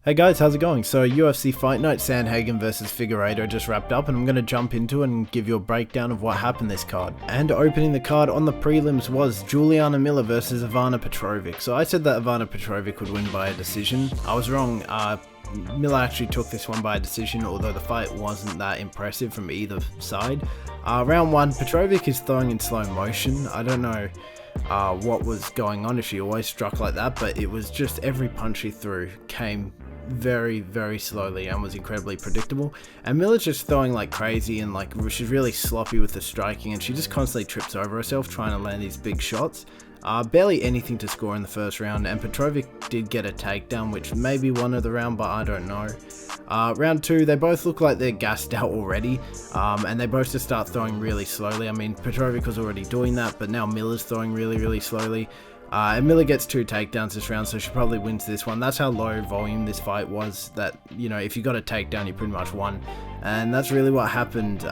Hey guys, how's it going? So UFC Fight Night Sandhagen versus Figueiredo just wrapped up, and I'm going to jump into it and give you a breakdown of what happened this card. And opening the card on the prelims was Juliana versus Ivana Petrovic. So I said that Ivana Petrovic would win by a decision. I was wrong. Miller actually took this one by a decision, although the fight wasn't that impressive from either side. Round 1, Petrovic is throwing in slow motion. I don't know what was going on if she always struck like that, but it was just every punch she threw came very slowly and was incredibly predictable. And Miller's just throwing like crazy, and like she's really sloppy with the striking, and she just constantly trips over herself trying to land these big shots. Barely anything to score in the first round, and Petrovic did get a takedown, which maybe won her the round, but I don't know. Round 2, they both look like they're gassed out already, and they both just start throwing really slowly. I mean, Petrovic was already doing that, but now Miller's throwing really slowly. And Miller gets 2 takedowns this round, so she probably wins this one. That's how low volume this fight was, that, you know, if you got a takedown, you pretty much won. And that's really what happened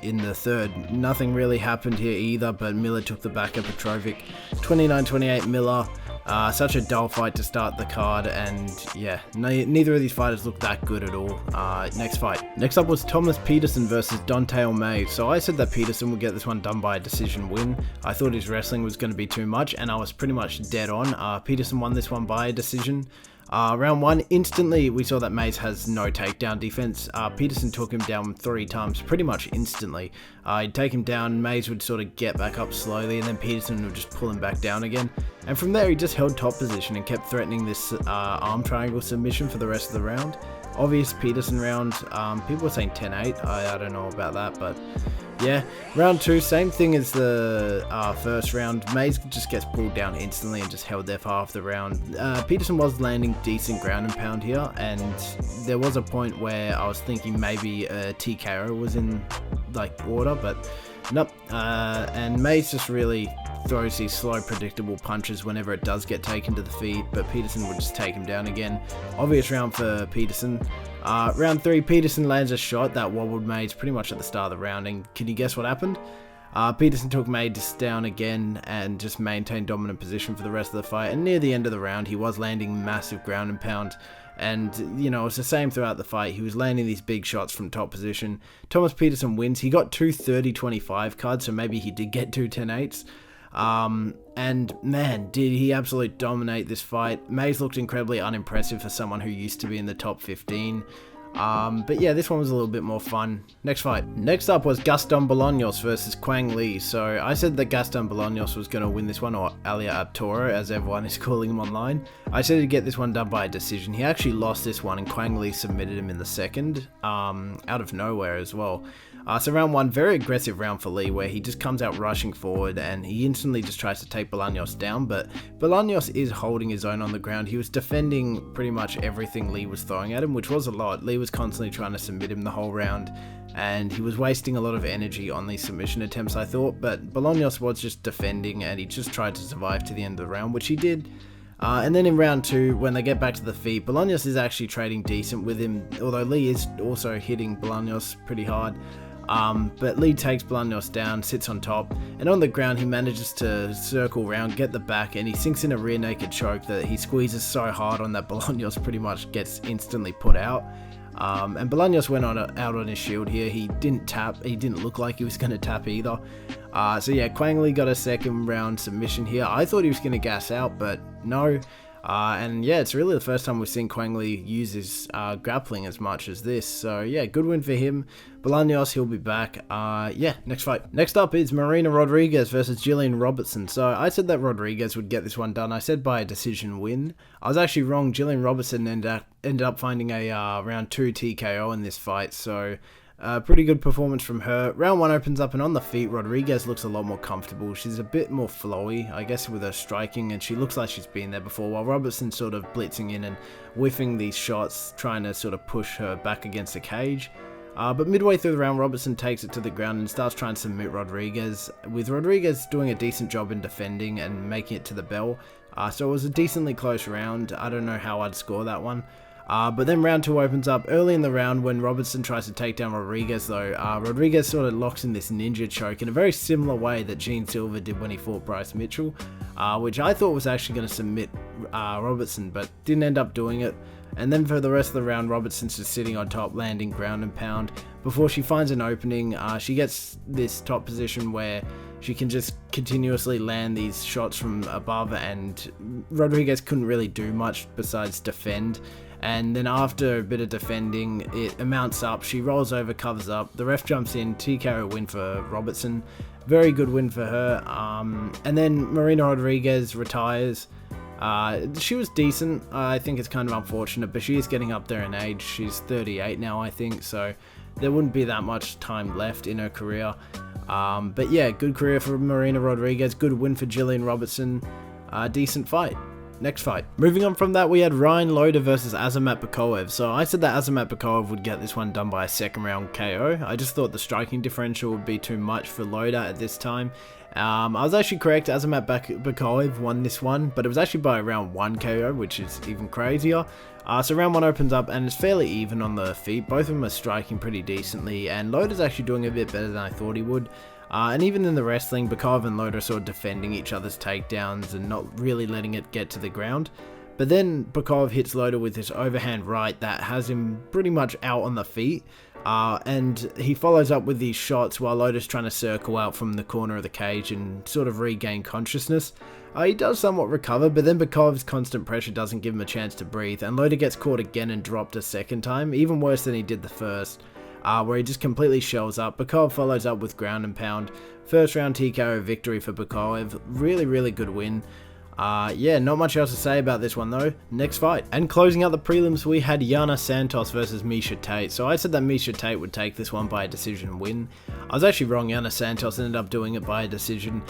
in the third. Nothing really happened here either, but Miller took the back of Petrovic. 29-28 Miller. Such a dull fight to start the card, and yeah, neither of these fighters looked that good at all. Next fight. Next up was Thomas Petersen versus Don'Tale Mayes. So I said that Petersen would get this one done by a decision win. I thought his wrestling was going to be too much, and I was pretty much dead on. Petersen won this one by a decision. Round 1, instantly we saw that Mayes has no takedown defense. Petersen took him down 3 times pretty much instantly. He'd take him down, Mayes would sort of get back up slowly, and then Petersen would just pull him back down again. And from there he just held top position and kept threatening this arm triangle submission for the rest of the round. Obvious Petersen round. People were saying 10-8. I don't know about that, but yeah. Round 2, same thing as the first round. Mayes just gets pulled down instantly and just held there for half the round. Petersen was landing decent ground and pound here, and there was a point where I was thinking maybe a TKO was in like order, but nope. And Mayes just really throws these slow, predictable punches whenever it does get taken to the feet, but Petersen would just take him down again. Obvious round for Petersen. Round 3, Petersen lands a shot that wobbled Mayes pretty much at the start of the round, and can you guess what happened? Petersen took Mayes down again and just maintained dominant position for the rest of the fight, and near the end of the round he was landing massive ground and pound. And, you know, it's the same throughout the fight. He was landing these big shots from top position. Thomas Petersen wins. He got 2 30-25 cards, so maybe he did get 2 10-8s. And man, did he absolutely dominate this fight. Mayes looked incredibly unimpressive for someone who used to be in the top 15. But yeah, this one was a little bit more fun. Next fight. Next up was Gaston Bolanos versus Quang Lee. So I said that Gaston Bolanos was going to win this one, or Alia Aptoro, as everyone is calling him online. I said he'd get this one done by a decision. He actually lost this one, and Quang Lee submitted him in the second, out of nowhere as well. So round 1, very aggressive round for Lee, where he just comes out rushing forward and he instantly just tries to take Bolanos down, but Bolanos is holding his own on the ground. He was defending pretty much everything Lee was throwing at him, which was a lot. Lee was constantly trying to submit him the whole round, and he was wasting a lot of energy on these submission attempts, I thought, but Bolanos was just defending, and he just tried to survive to the end of the round, which he did. And then in round 2, when they get back to the feet, Bolanos is actually trading decent with him, although Lee is also hitting Bolanos pretty hard. But Lee takes Bolanos down, sits on top, and on the ground he manages to circle around, get the back, and he sinks in a rear naked choke that he squeezes so hard on that Bolanos pretty much gets instantly put out. And Bolanos went out on his shield here. He didn't tap. He didn't look like he was going to tap either. So yeah, Quang Lee got a second round submission here. I thought he was going to gas out, but no. And yeah, it's really the first time we've seen Quang Lee use his grappling as much as this. So yeah, good win for him. Bolanos, he'll be back. Yeah, next fight. Next up is Marina Rodriguez versus Gillian Robertson. So I said that Rodriguez would get this one done. I said by a decision win. I was actually wrong. Gillian Robertson ended up finding a round 2 TKO in this fight. So pretty good performance from her. Round 1 opens up, and on the feet, Rodriguez looks a lot more comfortable. She's a bit more flowy, I guess, with her striking, and she looks like she's been there before, while Robertson's sort of blitzing in and whiffing these shots, trying to sort of push her back against the cage. But midway through the round, Robertson takes it to the ground and starts trying to submit Rodriguez, with Rodriguez doing a decent job in defending and making it to the bell. So it was a decently close round. I don't know how I'd score that one. But then round 2 opens up early in the round when Robertson tries to take down Rodriguez, though. Rodriguez sort of locks in this ninja choke in a very similar way that Gene Silva did when he fought Bryce Mitchell, which I thought was actually going to submit Robertson, but didn't end up doing it. And then for the rest of the round, Robertson's just sitting on top, landing ground and pound. Before she finds an opening, she gets this top position where she can just continuously land these shots from above, and Rodriguez couldn't really do much besides defend. And then after a bit of defending, it amounts up. She rolls over, covers up. The ref jumps in, TKO win for Robertson. Very good win for her. And then Marina Rodriguez retires. She was decent. I think it's kind of unfortunate, but she is getting up there in age. She's 38 now, I think, so there wouldn't be that much time left in her career. But yeah, good career for Marina Rodriguez. Good win for Gillian Robertson. Decent fight. Next fight. Moving on from that, we had Reinier Loder versus Azamat Bekoev. So I said that Azamat Bekoev would get this one done by a second round KO. I just thought the striking differential would be too much for Loder at this time. I was actually correct. Azamat Bekoev won this one, but it was actually by a round 1 KO, which is even crazier. So round 1 opens up and it's fairly even on the feet. Both of them are striking pretty decently, and Loder's actually doing a bit better than I thought he would. And even in the wrestling, Bekoev and Loder sort of defending each other's takedowns and not really letting it get to the ground. But then Bekoev hits Loder with his overhand right that has him pretty much out on the feet. And he follows up with these shots while Loder's trying to circle out from the corner of the cage and sort of regain consciousness. He does somewhat recover, but then Bekoev's constant pressure doesn't give him a chance to breathe, and Loder gets caught again and dropped a second time, even worse than he did the first. Where he just completely shells up. Bekoev follows up with ground and pound. First round TKO victory for Bekoev. Really, really good win. Yeah, not much else to say about this one though. Next fight. And closing out the prelims, we had Yana Santos versus Miesha Tate. So I said that Miesha Tate would take this one by a decision win. I was actually wrong. Yana Santos ended up doing it by a decision.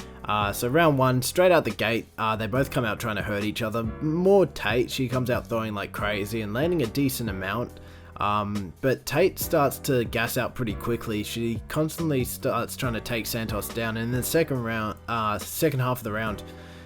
So round 1, straight out the gate, they both come out trying to hurt each other. More Tate, she comes out throwing like crazy and landing a decent amount. But Tate starts to gas out pretty quickly. She constantly starts trying to take Santos down, and in the second half of the round,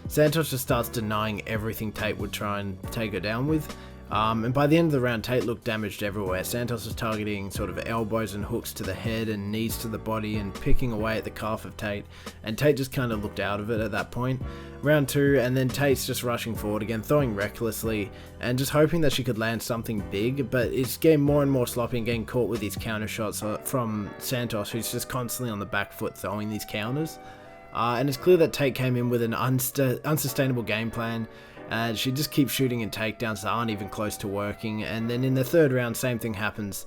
Santos just starts denying everything Tate would try and take her down with. And by the end of the round, Tate looked damaged everywhere. Santos was targeting sort of elbows and hooks to the head and knees to the body and picking away at the calf of Tate. And Tate just kind of looked out of it at that point. Round 2, and then Tate's just rushing forward again, throwing recklessly and just hoping that she could land something big, but it's getting more and more sloppy and getting caught with these counter shots from Santos, who's just constantly on the back foot throwing these counters. And it's clear that Tate came in with an unsustainable game plan. And she just keeps shooting in takedowns that aren't even close to working. And then in the third round, same thing happens.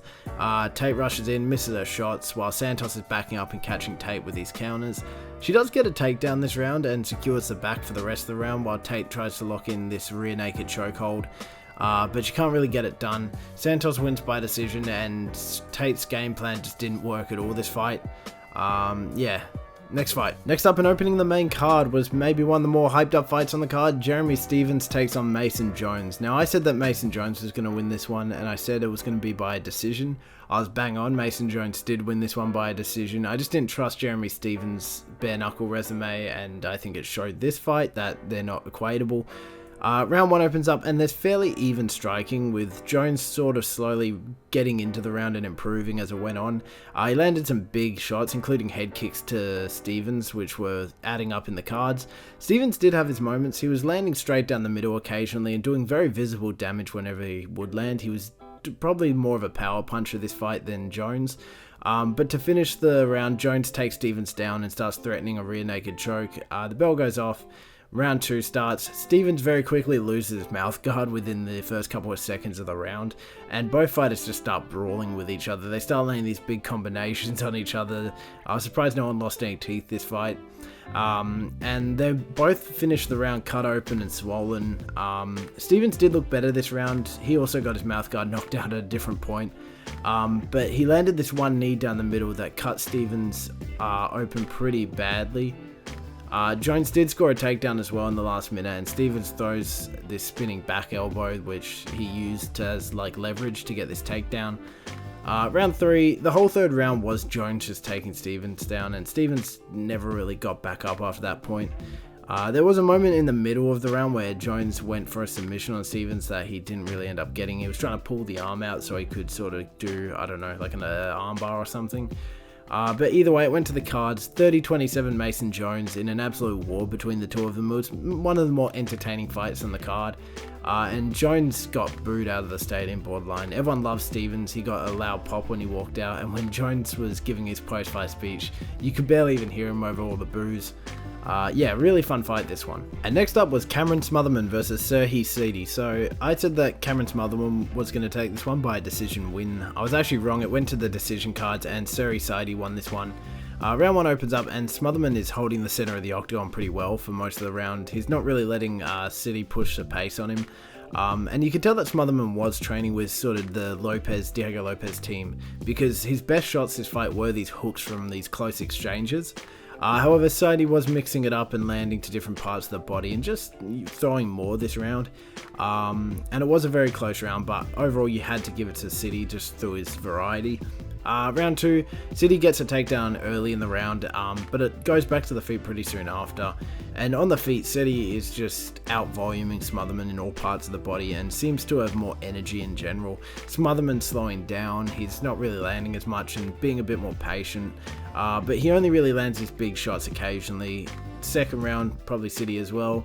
Tate rushes in, misses her shots, while Santos is backing up and catching Tate with these counters. She does get a takedown this round and secures the back for the rest of the round, while Tate tries to lock in this rear naked chokehold. But she can't really get it done. Santos wins by decision, and Tate's game plan just didn't work at all this fight. Yeah. Next fight. Next up and opening the main card was maybe one of the more hyped up fights on the card. Jeremy Stephens takes on Mason Jones. Now I said that Mason Jones was going to win this one, and I said it was going to be by a decision. I was bang on. Mason Jones did win this one by a decision. I just didn't trust Jeremy Stephens' bare knuckle resume, and I think it showed this fight that they're not equatable. Round 1 opens up and there's fairly even striking, with Jones sort of slowly getting into the round and improving as it went on. He landed some big shots, including head kicks to Stephens, which were adding up in the cards. Stephens did have his moments. He was landing straight down the middle occasionally and doing very visible damage whenever he would land. He was probably more of a power puncher this fight than Jones. But to finish the round, Jones takes Stephens down and starts threatening a rear naked choke. The bell goes off. Round 2 starts. Stephens very quickly loses his mouth guard within the first couple of seconds of the round, and both fighters just start brawling with each other. They start laying these big combinations on each other. I was surprised no one lost any teeth this fight. And they both finished the round cut open and swollen. Stephens did look better this round. He also got his mouth guard knocked out at a different point. But he landed this one knee down the middle that cut Stephens open pretty badly. Jones did score a takedown as well in the last minute, and Stephens throws this spinning back elbow, which he used as like leverage to get this takedown. Round 3, the whole third round was Jones just taking Stephens down, and Stephens never really got back up after that point. There was a moment in the middle of the round where Jones went for a submission on Stephens that he didn't really end up getting. He was trying to pull the arm out so he could sort of do, I don't know, like an arm bar or something. But either way, it went to the cards. 30-27 Mason Jones in an absolute war between the two of them. It was one of the more entertaining fights on the card. And Jones got booed out of the stadium borderline. Everyone loves Stevens. He got a loud pop when he walked out. And when Jones was giving his post-fight speech, you could barely even hear him over all the boos. Yeah, really fun fight, this one. And next up was Cameron Smotherman versus Serhiy Sidey. So I said that Cameron Smotherman was going to take this one by a decision win. I was actually wrong. It went to the decision cards and Serhiy Sidey won this one. Round 1 opens up and Smotherman is holding the center of the octagon pretty well for most of the round. He's not really letting Sidey push the pace on him. And you could tell that Smotherman was training with sort of the Diego Lopez team, because his best shots this fight were these hooks from these close exchanges. However, Sidey was mixing it up and landing to different parts of the body and just throwing more this round. And it was a very close round, but overall you had to give it to Sidey just through his variety. Round 2, Sidey gets a takedown early in the round, but it goes back to the feet pretty soon after. And on the feet, Sidey is just out-voluming Smotherman in all parts of the body and seems to have more energy in general. Smotherman slowing down, he's not really landing as much and being a bit more patient, but he only really lands his big shots occasionally. Second round, probably Sidey as well.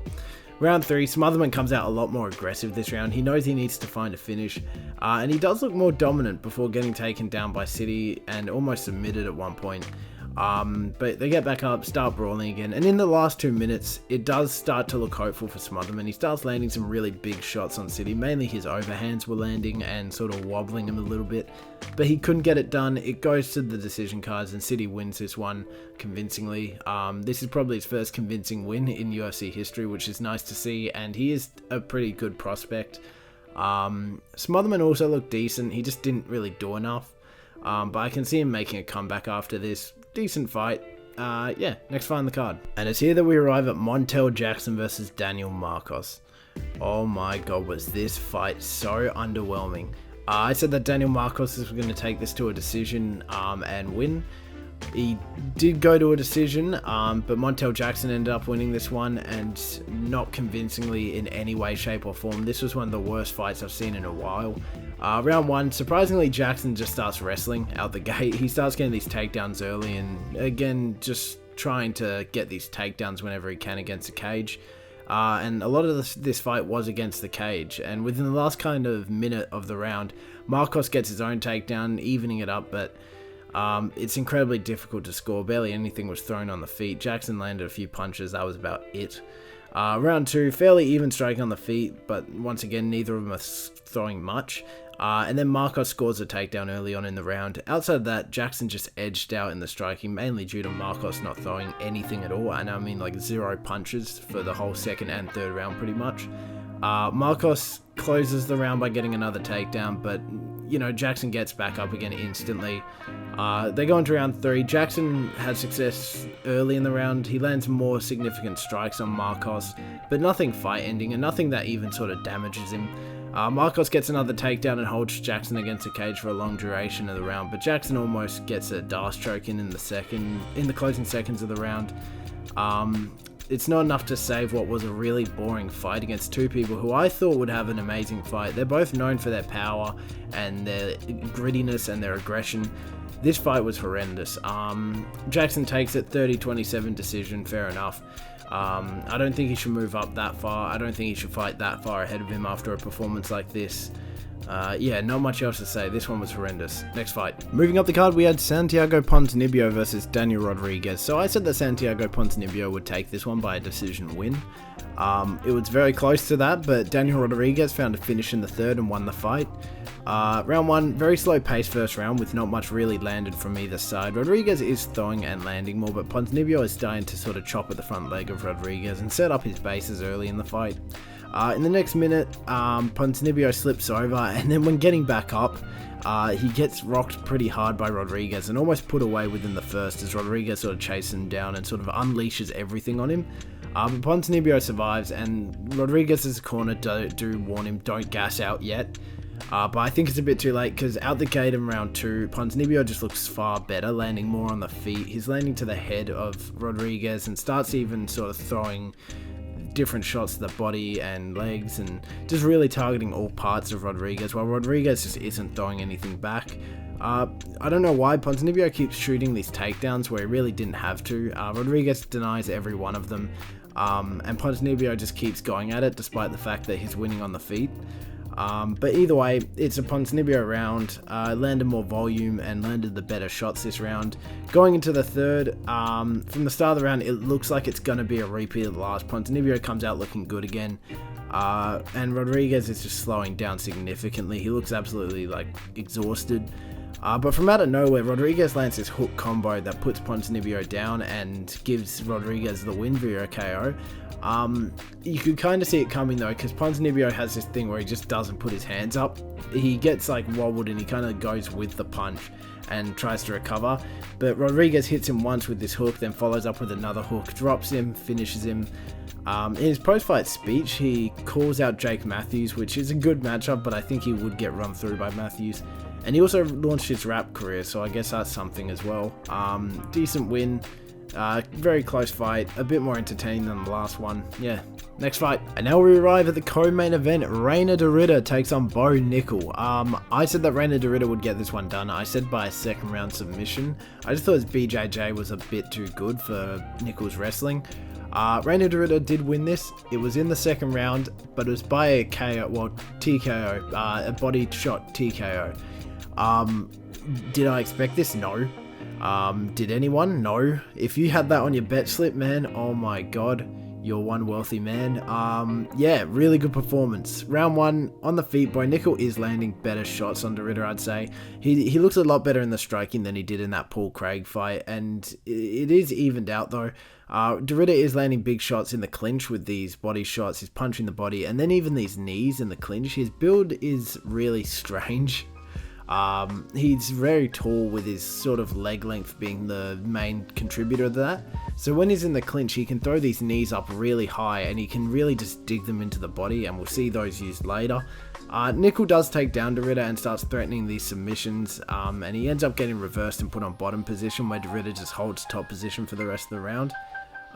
Round 3, Smotherman comes out a lot more aggressive this round. He knows he needs to find a finish, and he does look more dominant before getting taken down by Sidey and almost submitted at one point. But they get back up, start brawling again, and in the last 2 minutes, it does start to look hopeful for Smotherman. He starts landing some really big shots on Sidey. Mainly his overhands were landing and sort of wobbling him a little bit, but he couldn't get it done. It goes to the decision cards, and Sidey wins this one convincingly. This is probably his first convincing win in UFC history, which is nice to see, and he is a pretty good prospect. Smotherman also looked decent. He just didn't really do enough, but I can see him making a comeback after this. Decent fight. Yeah, next fight on the card. And it's here that we arrive at Montel Jackson versus Daniel Marcos. Oh my god, was this fight so underwhelming. I said that Daniel Marcos was going to take this to a decision and win. He did go to a decision, but Montel Jackson ended up winning this one, and not convincingly in any way, shape or form. This was one of the worst fights I've seen in a while. Round 1, surprisingly, Jackson just starts wrestling out the gate. He starts getting these takedowns early and again just trying to get these takedowns whenever he can against the cage. And a lot of this fight was against the cage, and within the last kind of minute of the round, Marcos gets his own takedown, evening it up, but it's incredibly difficult to score. Barely anything was thrown on the feet. Jackson landed a few punches, that was about it. Round 2, fairly even striking on the feet, but once again, neither of them are throwing much. And then Marcos scores a takedown early on in the round. Outside of that, Jackson just edged out in the striking, mainly due to Marcos not throwing anything at all, and I mean like 0 punches for the whole second and third round pretty much. Marcos closes the round by getting another takedown, but you know, Jackson gets back up again instantly. They go into round 3. Jackson has success early in the round. He lands more significant strikes on Marcos, but nothing fight ending and nothing that even sort of damages him. Marcos gets another takedown and holds Jackson against the cage for a long duration of the round, but Jackson almost gets a Darce choke in the closing seconds of the round. It's not enough to save what was a really boring fight against two people who I thought would have an amazing fight. They're both known for their power and their grittiness and their aggression. This fight was horrendous. Jackson takes it 30-27 decision, fair enough. I don't think he should move up that far. I don't think he should fight that far ahead of him after a performance like this. Yeah, not much else to say. This one was horrendous. Next fight. Moving up the card, we had Santiago Ponzinibbio versus Daniel Rodriguez. So I said that Santiago Ponzinibbio would take this one by a decision win. It was very close to that, but Daniel Rodriguez found a finish in the third and won the fight. Round 1, very slow pace first round with not much really landed from either side. Rodriguez is throwing and landing more, but Ponzinibbio is starting to sort of chop at the front leg of Rodriguez and set up his bases early in the fight. In the next minute, Ponzinibbio slips over, and then when getting back up, he gets rocked pretty hard by Rodriguez and almost put away within the first as Rodriguez sort of chases him down and sort of unleashes everything on him. But Ponzinibbio survives, and Rodriguez's corner do warn him, don't gas out yet. But I think it's a bit too late, because out the gate in round 2, Ponzinibbio just looks far better, landing more on the feet. He's landing to the head of Rodriguez and starts even sort of throwing different shots to the body and legs and just really targeting all parts of Rodriguez, while Rodriguez just isn't throwing anything back. I don't know why Ponzinibbio keeps shooting these takedowns where he really didn't have to. Rodriguez denies every one of them, and Ponzinibbio just keeps going at it despite the fact that he's winning on the feet. But either way, it's a Ponzinibbio round. Landed more volume and landed the better shots this round. Going into the third, from the start of the round, it looks like it's going to be a repeat of the last. Ponzinibbio comes out looking good again. And Rodriguez is just slowing down significantly. He looks absolutely like exhausted. But from out of nowhere, Rodriguez lands this hook combo that puts Ponzinibbio down and gives Rodriguez the win via a KO. You could kind of see it coming though, because Ponzinibbio has this thing where he just doesn't put his hands up. He gets like wobbled and he kind of goes with the punch and tries to recover. But Rodriguez hits him once with this hook, then follows up with another hook, drops him, finishes him. In his post-fight speech, he calls out Jake Matthews, which is a good matchup, but I think he would get run through by Matthews. And he also launched his rap career, so I guess that's something as well. Decent win. Very close fight. A bit more entertaining than the last one. Yeah. Next fight. And now we arrive at the co-main event. Reinier takes on Nickal. I said that Reinier would get this one done. I said by a second round submission. I just thought his BJJ was a bit too good for Nickal's wrestling. Reinier did win this. It was in the second round, but it was by a KO, well, TKO, a body shot TKO. Did I expect this? No. Did anyone? No. If you had that on your bet slip, man, oh my god, you're one wealthy man. Yeah, really good performance. Round one, on the feet, Nickal is landing better shots on Ritter, I'd say. He looks a lot better in the striking than he did in that Paul Craig fight, and it is evened out though. Ritter is landing big shots in the clinch with these body shots. He's punching the body, and then even these knees in the clinch. His build is really strange. He's very tall with his sort of leg length being the main contributor to that. So when he's in the clinch, he can throw these knees up really high and he can really just dig them into the body, and we'll see those used later. Nickal does take down Ritter and starts threatening these submissions, and he ends up getting reversed and put on bottom position where Ritter just holds top position for the rest of the round.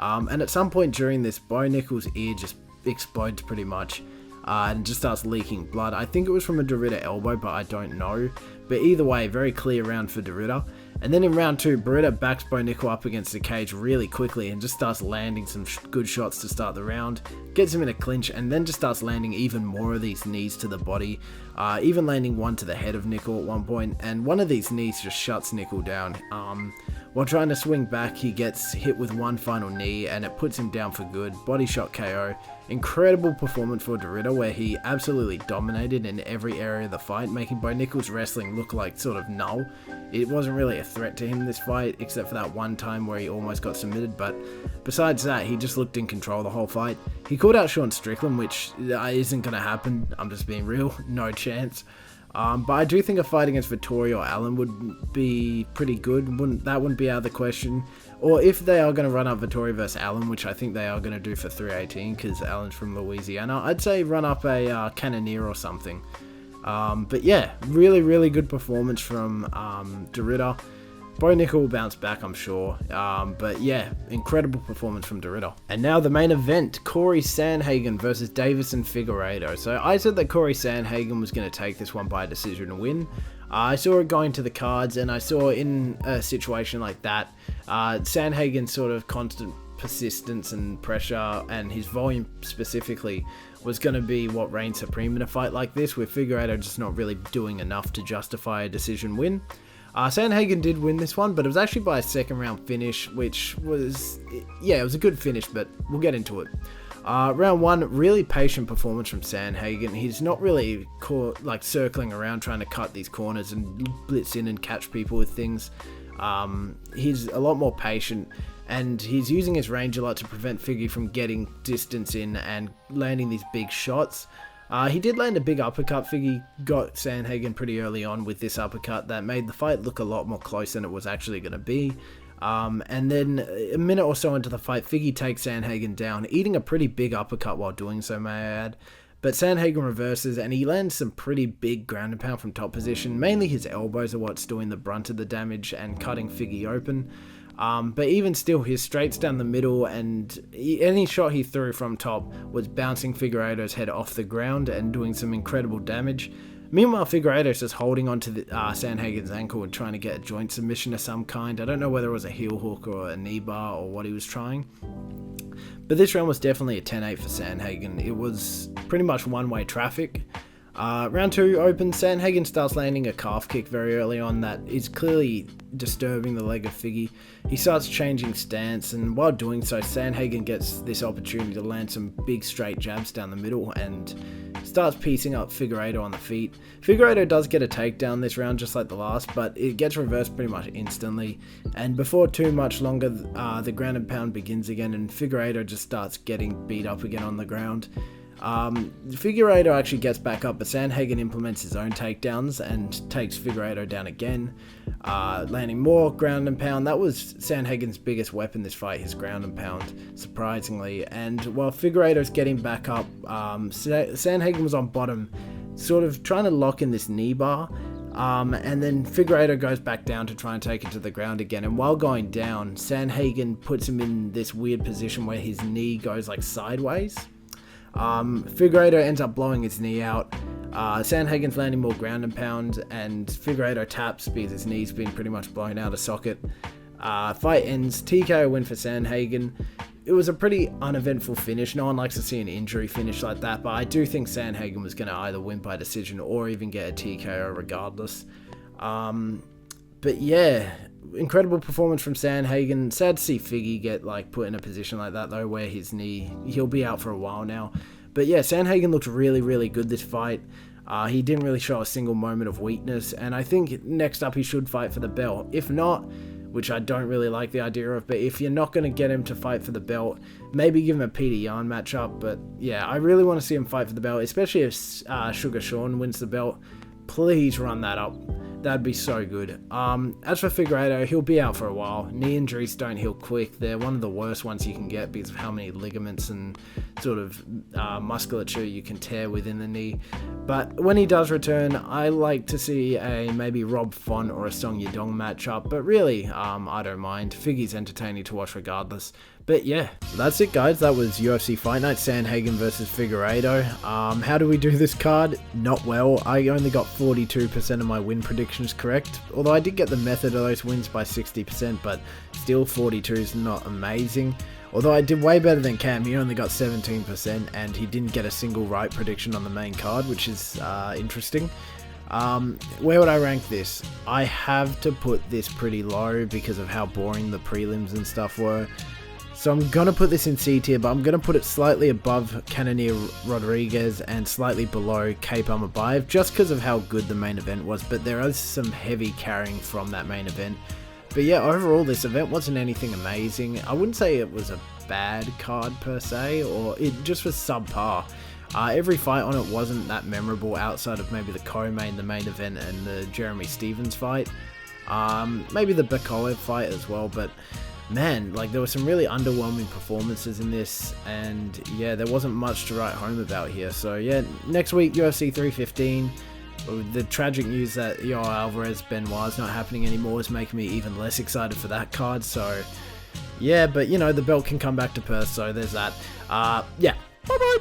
And at some point during this, Nickal's ear just explodes pretty much. And just starts leaking blood. I think it was from a Ritter elbow, but I don't know. But either way, very clear round for Ritter. And then in round two, Ritter backs Nickal up against the cage really quickly and just starts landing some good shots to start the round. Gets him in a clinch and then just starts landing even more of these knees to the body. Even landing one to the head of Nickal at one point. And one of these knees just shuts Nickal down. While trying to swing back, he gets hit with one final knee and it puts him down for good. Body shot KO. Incredible performance for Ritter, where he absolutely dominated in every area of the fight, making Nickal's wrestling look like sort of null. It wasn't really a threat to him this fight, except for that one time where he almost got submitted, but besides that, he just looked in control the whole fight. He called out Sean Strickland, which isn't going to happen, I'm just being real, no chance. But I do think a fight against Vettori or Allen would be pretty good. That wouldn't be out of the question. Or if they are going to run up Vettori versus Allen, which I think they are going to do for 318 because Allen's from Louisiana, I'd say run up a Cannoneer or something. But yeah, really, really good performance from Ritter. Nickal will bounce back, I'm sure. But yeah, incredible performance from Ritter. And now the main event, Cory Sandhagen versus Deiveson Figueiredo. So I said that Cory Sandhagen was going to take this one by decision and win. I saw it going to the cards, and I saw in a situation like that, Sandhagen's sort of constant persistence and pressure, and his volume specifically, was going to be what reigned supreme in a fight like this, with Figueiredo just not really doing enough to justify a decision win. Sandhagen did win this one, but it was actually by a second round finish, which was, yeah, it was a good finish, but we'll get into it. Round one, really patient performance from Sandhagen. He's not really circling around trying to cut these corners and blitz in and catch people with things. He's a lot more patient, and he's using his range a lot to prevent Figgy from getting distance in and landing these big shots. He did land a big uppercut. Figgy got Sandhagen pretty early on with this uppercut that made the fight look a lot more close than it was actually going to be. And then a minute or so into the fight, Figgy takes Sandhagen down, eating a pretty big uppercut while doing so, may I add. But Sandhagen reverses and he lands some pretty big ground and pound from top position. Mainly his elbows are what's doing the brunt of the damage and cutting Figgy open. But even still, his straights down the middle and any shot he threw from top was bouncing Figueiredo's head off the ground and doing some incredible damage. Meanwhile, Figueiredo's just holding onto the, Sandhagen's ankle and trying to get a joint submission of some kind. I don't know whether it was a heel hook or a knee bar or what he was trying. But this round was definitely a 10-8 for Sandhagen. It was pretty much one-way traffic. Round 2 opens, Sandhagen starts landing a calf kick very early on that is clearly disturbing the leg of Figgy. He starts changing stance, and while doing so, Sandhagen gets this opportunity to land some big straight jabs down the middle and starts piecing up Figueiredo on the feet. Figueiredo does get a takedown this round just like the last, but it gets reversed pretty much instantly, and before too much longer, the ground and pound begins again, and Figueiredo just starts getting beat up again on the ground. Figueiredo actually gets back up, but Sandhagen implements his own takedowns and takes Figueiredo down again, landing more ground and pound. That was Sandhagen's biggest weapon this fight, his ground and pound, surprisingly. And while Figueiredo's getting back up, Sandhagen was on bottom, sort of trying to lock in this knee bar, and then Figueiredo goes back down to try and take it to the ground again, and while going down, Sandhagen puts him in this weird position where his knee goes like sideways. Figueiredo ends up blowing his knee out. Sandhagen's landing more ground and pound, and Figueiredo taps because his knee's been pretty much blown out of socket. Fight ends, TKO win for Sandhagen. It was a pretty uneventful finish. No one likes to see an injury finish like that, but I do think Sandhagen was going to either win by decision or even get a TKO regardless. But yeah, incredible performance from Sandhagen. Sad to see Figgy get put in a position like that though, where his knee, he'll be out for a while now. But yeah, Sandhagen looked really, really good this fight. He didn't really show a single moment of weakness, and I think next up he should fight for the belt. If not, which I don't really like the idea of, but if you're not going to get him to fight for the belt, maybe give him a Peter Yan matchup. But yeah, I really want to see him fight for the belt, especially if Sugar Sean wins the belt. Please run that up. That'd be so good. As for Figueiredo, he'll be out for a while. Knee injuries don't heal quick. They're one of the worst ones you can get because of how many ligaments and sort of musculature you can tear within the knee. But when he does return, I like to see a maybe Rob Font or a Song Yadong matchup. But really, I don't mind. Figgy's entertaining to watch regardless. But yeah, that's it guys. That was UFC Fight Night Sandhagen versus Figueiredo. How do we do this card? Not well. I only got 42% of my win predictions correct. Although I did get the method of those wins by 60%, but still 42 is not amazing. Although I did way better than Cam. He only got 17% and he didn't get a single right prediction on the main card, which is interesting. Where would I rank this? I have to put this pretty low because of how boring the prelims and stuff were. So I'm going to put this in C tier, but I'm going to put it slightly above Cannonier Rodriguez and slightly below Cape Amabayev just because of how good the main event was, but there is some heavy carrying from that main event. But yeah, overall this event wasn't anything amazing. I wouldn't say it was a bad card per se, or it just was subpar. Every fight on it wasn't that memorable outside of maybe the co-main, the main event, and the Jeremy Stephens fight. Maybe the Bekoev fight as well, but man, there were some really underwhelming performances in this, and yeah, there wasn't much to write home about here. So yeah, next week, UFC 315. The tragic news that Yoel Alvarez Benoit is not happening anymore is making me even less excited for that card. So yeah, but the belt can come back to Perth, so there's that. Yeah, bye bye.